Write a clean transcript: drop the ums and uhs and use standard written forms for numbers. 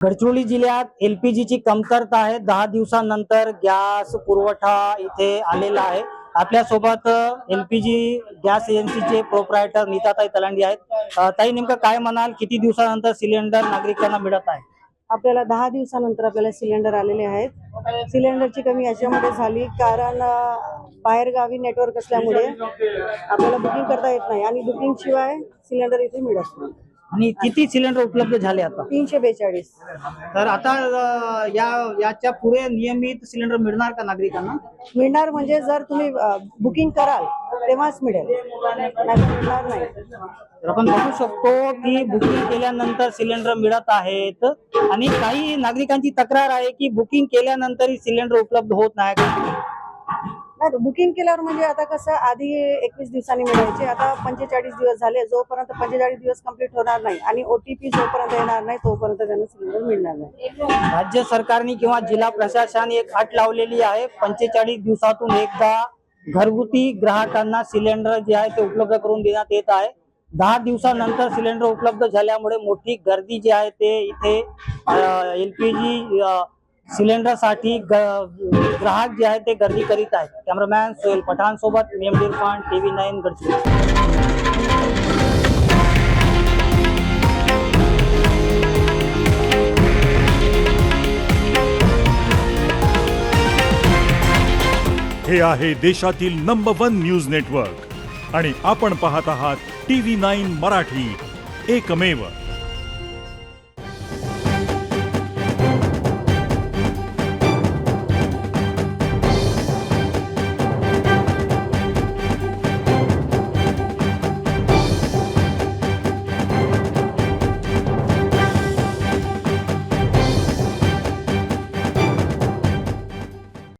गडचिरोली जिल्ह्यात एलपीजीची कमतरता आहे। 10 दिवसांनंतर गॅस पुरवठा इथे आलेला आहे। आपल्या सोबत एलपीजी गॅस एजन्सीचे प्रोप्रायटर नीताताई तलांडी आहेत। ताई, नेमकं काय म्हणाल, किती दिवसानंतर सिलेंडर नागरिकांना मिळत आहे? आपल्याला 10 दिवसानंतर आपल्याला सिलेंडर आलेले आहेत। सिलेंडरची कमी याच्यामध्ये झाली कारण बाहेर गावी नेटवर्क असल्यामुळे आपल्याला बुकिंग करता येत नाही आणि बुकिंग शिवाय सिलेंडर इथे मिळत नाही। आणि किती सिलेंडर उपलब्ध झाले आता? 342। तर आता याच्या पुढे नियमित सिलेंडर मिळणार का नागरिकांना? मिळणार म्हणजे जर तुम्ही बुकिंग कराल तेव्हाच मिळेल, नाही मिळणार नाही। तर आपण बघू शकतो की बुकिंग केल्यानंतर सिलेंडर मिळत आहेत आणि काही नागरिकांची तक्रार आहे की बुकिंग केल्यानंतरही सिलेंडर उपलब्ध होत नाही। नाही, बुकिंग केल्यावर म्हणजे आता कसं आधी 21 दिवसांनी मिळायचे, आता 45 दिवस झाले। जोपर्यंत 45 दिवस कंप्लीट होणार नाही आणि ओटीपी जोपर्यंत येणार नाही तोपर्यंत त्यांना सिलेंडर मिळणार नाही। राज्य सरकारने किंवा जिल्हा प्रशासनाने एक अट लावलेली आहे, 45 दिवसातून एकदा घरगुती ग्राहकांना सिलेंडर जे आहे ते उपलब्ध करून देण्यात येत आहे। 10 दिवसानंतर सिलेंडर उपलब्ध झाल्यामुळे मोठी गर्दी जी आहे ते इथे एलपीजी सिलेंडर साठी ग्राहक जे आहे ते गर्दी करीत आहेत। कॅमेरामॅन सोहेल पठाण सोबत मेमडी इरफान, TV9 गडचिरोली। हे आहे देशातील नंबर 1 न्यूज नेटवर्क आणि आपण पाहत आहात TV9 मराठी, एकमेव।